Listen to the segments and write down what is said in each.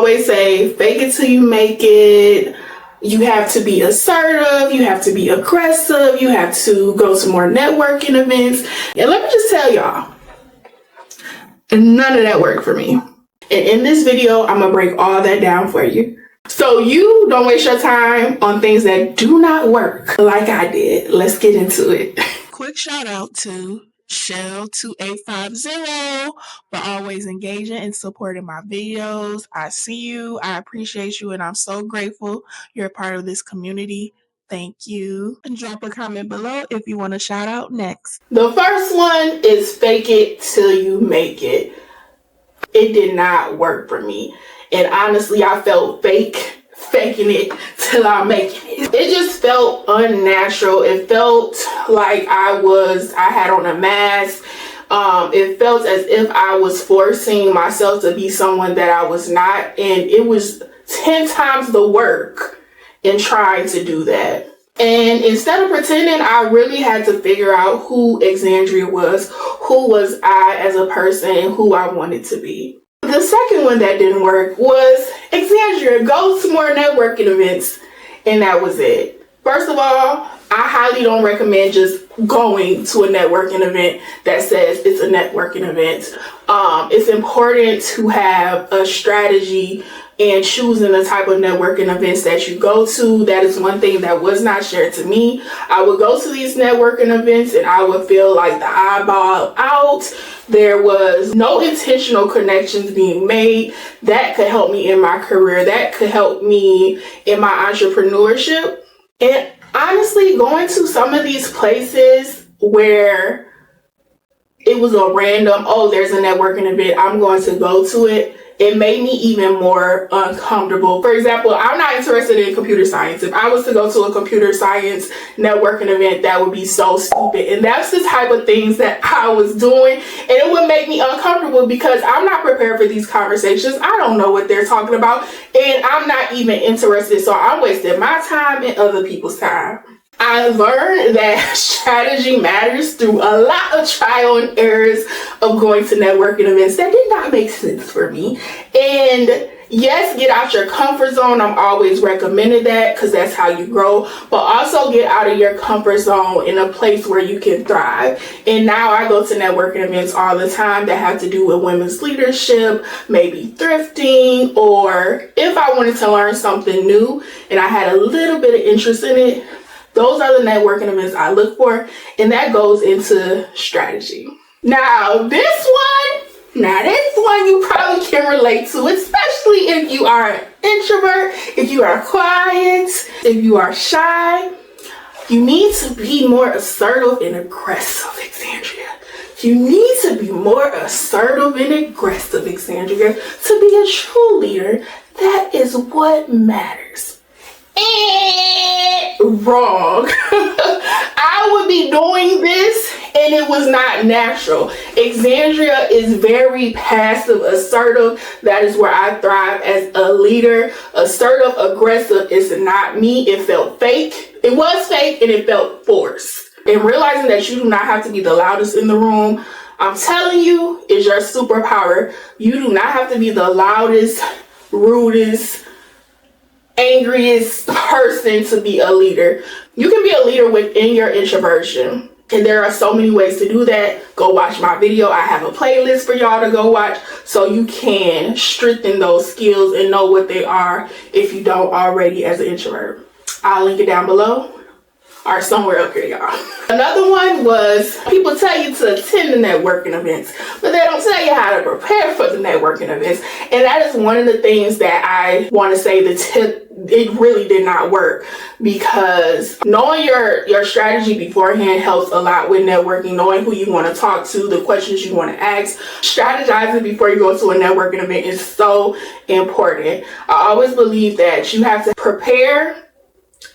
always say, fake it till you make it. You have to be assertive, you have to be aggressive, you have to go to more networking events. And let me just tell y'all, none of that worked for me. And in this video, I'm gonna break all that down for you, so you don't waste your time on things that do not work like I did. Let's get into it. Quick shout out to Shell2850 for always engaging and supporting my videos. I see you, I appreciate you, and I'm so grateful you're a part of this community. Thank you. And drop a comment below if you want a shout out next. The first one is fake it till you make it. It did not work for me. And honestly, I felt faking it till I'm making it. It just felt unnatural. It felt like I had on a mask. It felt as if I was forcing myself to be someone that I was not. And it was 10 times the work in trying to do that. And instead of pretending, I really had to figure out who Exandria was, who was I as a person, and who I wanted to be. The second one that didn't work was Exandria, go to more networking events, and that was it. First of all, I highly don't recommend just going to a networking event that says it's a networking event. It's important to have a strategy in choosing the type of networking events that you go to. That is one thing that was not shared to me. I would go to these networking events and I would feel like the eyeball out. There was no intentional connections being made that could help me in my career, that could help me in my entrepreneurship. And honestly, going to some of these places where it was a random, oh, there's a networking event, I'm going to go to it, it made me even more uncomfortable. For example, I'm not interested in computer science. If I was to go to a computer science networking event, that would be so stupid. And that's the type of things that I was doing. And it would make me uncomfortable because I'm not prepared for these conversations. I don't know what they're talking about. And I'm not even interested. So I'm wasting my time and other people's time. I learned that strategy matters through a lot of trial and errors of going to networking events that did not make sense for me. And yes, get out your comfort zone. I'm always recommending that because that's how you grow. But also get out of your comfort zone in a place where you can thrive. And now I go to networking events all the time that have to do with women's leadership, maybe thrifting, or if I wanted to learn something new and I had a little bit of interest in it. Those are the networking events I look for, and that goes into strategy. Now this one you probably can relate to, especially if you are an introvert, if you are quiet, if you are shy. You need to be more assertive and aggressive, Exandria. You need to be more assertive and aggressive, Exandria, to be a true leader. That is what matters. Wrong. I would be doing this and it was not natural. Exandria is very passive assertive. That is where I thrive as a leader. Assertive aggressive is not me. It felt fake. It was fake and it felt forced. And realizing that you do not have to be the loudest in the room, I'm telling you, is your superpower. You do not have to be the loudest, rudest, angriest person to be a leader. You can be a leader within your introversion. And there are so many ways to do that. Go watch my video. I have a playlist for y'all to go watch so you can strengthen those skills and know what they are if you don't already as an introvert. I'll link it down below or somewhere up here, y'all. Another one was people tell you to attend the networking events, but they don't tell you how to prepare for the networking events. And that is one of the things that I want to say the tip, it really did not work, because knowing your strategy beforehand helps a lot with networking, knowing who you want to talk to, the questions you want to ask. Strategizing before you go to a networking event is so important. I always believe that you have to prepare,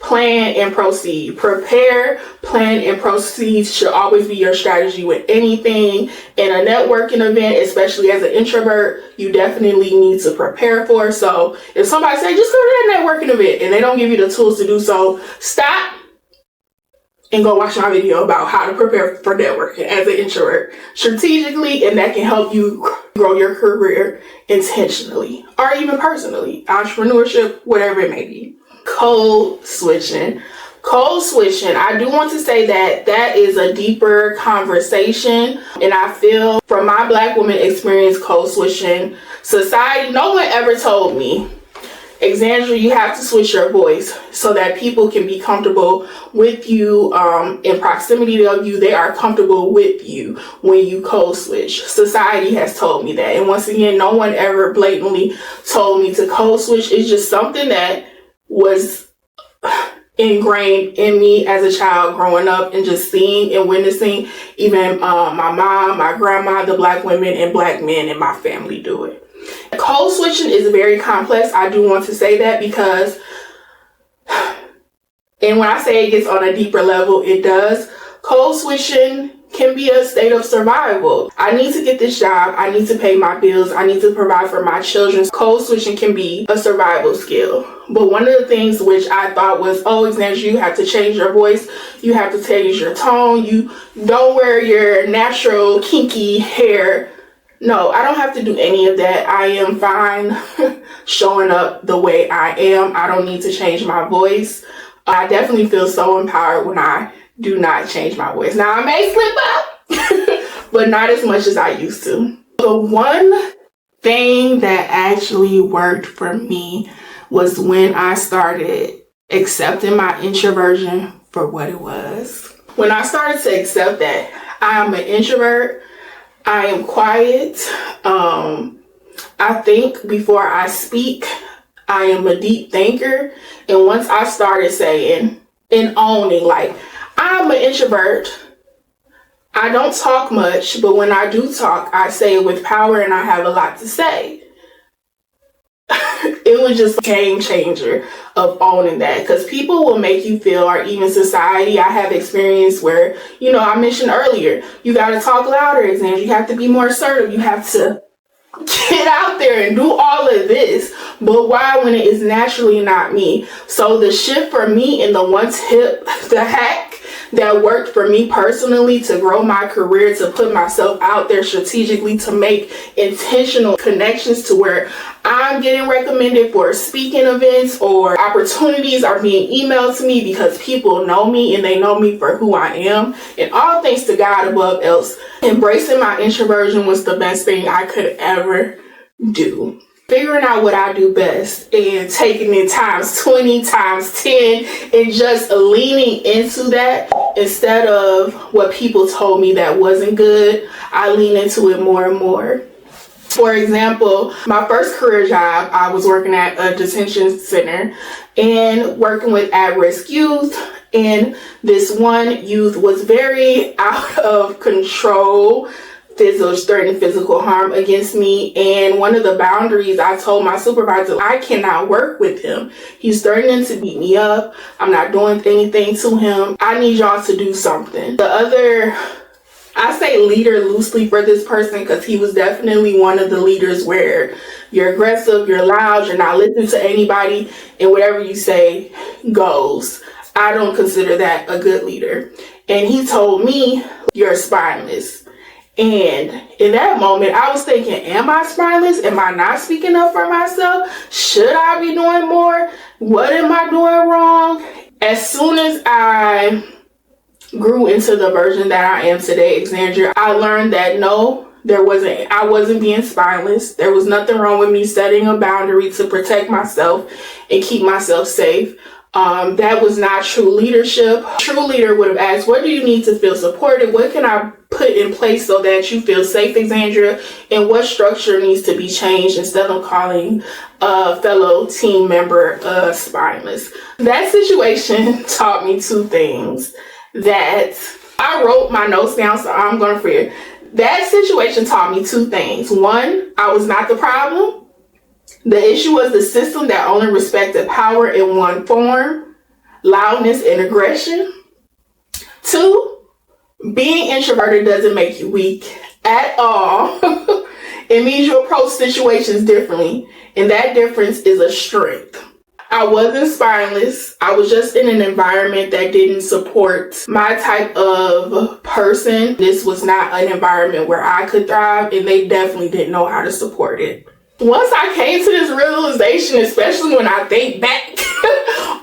plan, and proceed. Prepare, plan, and proceed should always be your strategy with anything. In a networking event, especially as an introvert, you definitely need to prepare for. So if somebody says just go to that networking event and they don't give you the tools to do so, stop, and go watch my video about how to prepare for networking as an introvert strategically, and that can help you grow your career intentionally or even personally, entrepreneurship, whatever it may be. Code switching. Code switching, I do want to say that that is a deeper conversation, and I feel from my Black woman experience, code switching, society, no one ever told me, Exandra, you have to switch your voice so that people can be comfortable with you, in proximity of you. They are comfortable with you when you code switch. Society has told me that. And once again, no one ever blatantly told me to code switch. It's just something that was ingrained in me as a child growing up, and just seeing and witnessing even my mom, my grandma, the Black women and Black men in my family do it. Code switching is very complex. I do want to say that because, and when I say it gets on a deeper level, it does. Code switching can be a state of survival. I need to get this job. I need to pay my bills. I need to provide for my children. Code switching can be a survival skill. But one of the things which I thought was, oh, Exandra, you have to change your voice. You have to change your tone. You don't wear your natural kinky hair. No, I don't have to do any of that. I am fine showing up the way I am. I don't need to change my voice. I definitely feel so empowered when I do not change my voice. Now, I may slip up, but not as much as I used to. The one thing that actually worked for me was when I started accepting my introversion for what it was. When I started to accept that I am an introvert, I am quiet. I think before I speak. I am a deep thinker. And once I started saying and owning, like, I'm an introvert, I don't talk much, but when I do talk, I say it with power and I have a lot to say. It was just a game changer of owning that, because people will make you feel, or even society, I have experience where, I mentioned earlier, you got to talk louder, Exandra. You have to be more assertive. You have to get out there and do all of this. But why when it is naturally not me? So the shift for me, and the one tip, the hack that worked for me personally to grow my career, to put myself out there strategically, to make intentional connections to where I'm getting recommended for speaking events or opportunities are being emailed to me because people know me and they know me for who I am. And all thanks to God above else, embracing my introversion was the best thing I could ever do. Figuring out what I do best and taking it times 20, times 10, and just leaning into that instead of what people told me that wasn't good. I lean into it more and more. For example, my first career job, I was working at a detention center and working with at-risk youth. And this one youth was very out of control, threatening physical harm against me. And one of the boundaries, I told my supervisor, I cannot work with him. He's threatening to beat me up. I'm not doing anything to him. I need y'all to do something. The other, I say leader loosely for this person because he was definitely one of the leaders where you're aggressive, you're loud, you're not listening to anybody, and whatever you say goes. I don't consider that a good leader. And he told me, you're spineless. And in that moment, I was thinking, am I spineless? Am I not speaking up for myself? Should I be doing more? What am I doing wrong? As soon as I grew into the version that I am today, Exandra, I learned that no, I wasn't being spineless. There was nothing wrong with me setting a boundary to protect myself and keep myself safe. That was not true leadership. True leader would have asked, what do you need to feel supported? What can I put in place so that you feel safe, Exandra? And what structure needs to be changed instead of calling a fellow team member spineless? That situation taught me two things that I wrote my notes down, so I'm going to forget. That situation taught me two things. One, I was not the problem. The issue was the system that only respected power in one form, loudness and aggression. Two, being introverted doesn't make you weak at all. It means you approach situations differently, and that difference is a strength. I wasn't spineless. I was just in an environment that didn't support my type of person. This was not an environment where I could thrive, and they definitely didn't know how to support it. Once I came to this realization, especially when I think back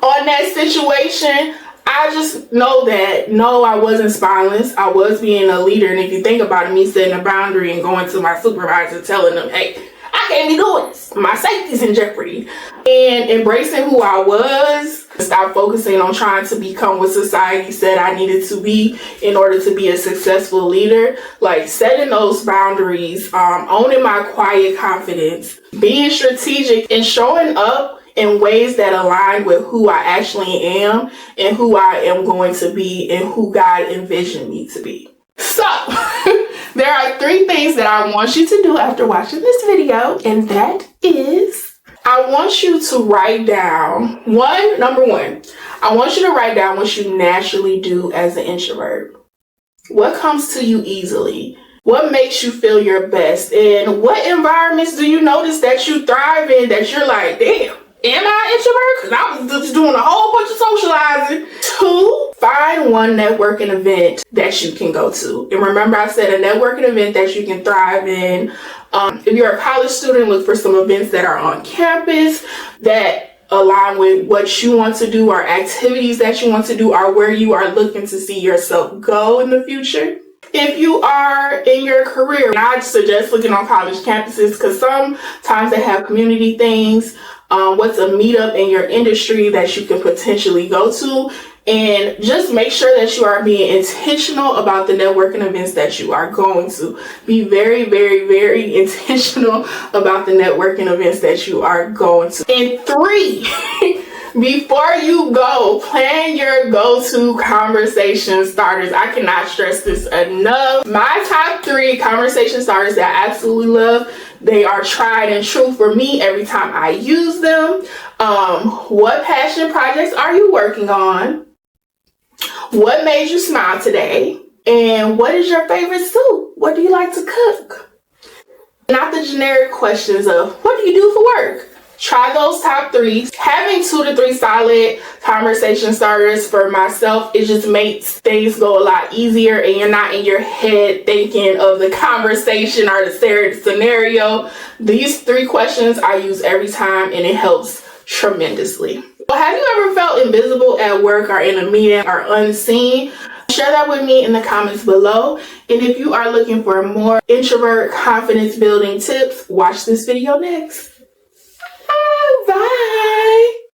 on that situation, I just know that no, I wasn't spineless. I was being a leader. And if you think about it, me setting a boundary and going to my supervisor telling them, hey, I can't be doing this. My safety's in jeopardy. And embracing who I was, stop focusing on trying to become what society said I needed to be in order to be a successful leader. Like setting those boundaries, owning my quiet confidence, being strategic, and showing up in ways that align with who I actually am and who I am going to be and who God envisioned me to be. So, there are 3 things that I want you to do after watching this video, and that is, I want you to write down, number one, I want you to write down what you naturally do as an introvert. What comes to you easily? What makes you feel your best? And what environments do you notice that you thrive in that you're like, damn, am I an introvert? Because I was just doing a whole bunch of socializing. 2, find one networking event that you can go to. And remember, I said a networking event that you can thrive in. If you're a college student, look for some events that are on campus that align with what you want to do, or activities that you want to do, or where you are looking to see yourself go in the future. If you are in your career, I suggest looking on college campuses because sometimes they have community things. What's a meetup in your industry that you can potentially go to, and just make sure that you are being intentional about the networking events that you are going to. Be very, very, very intentional about the networking events that you are going to. And 3, before you go, plan your go-to conversation starters. I cannot stress this enough. My top 3 conversation starters that I absolutely love. They are tried and true for me every time I use them. What passion projects are you working on? What made you smile today? And what is your favorite soup? What do you like to cook? Not the generic questions of what do you do for work? Try those top 3. Having 2 to 3 solid conversation starters for myself, it just makes things go a lot easier, and you're not in your head thinking of the conversation or the scenario. These 3 questions I use every time, and it helps tremendously. Well, have you ever felt invisible at work or in a meeting or unseen? Share that with me in the comments below. And if you are looking for more introvert confidence building tips, watch this video next. Bye.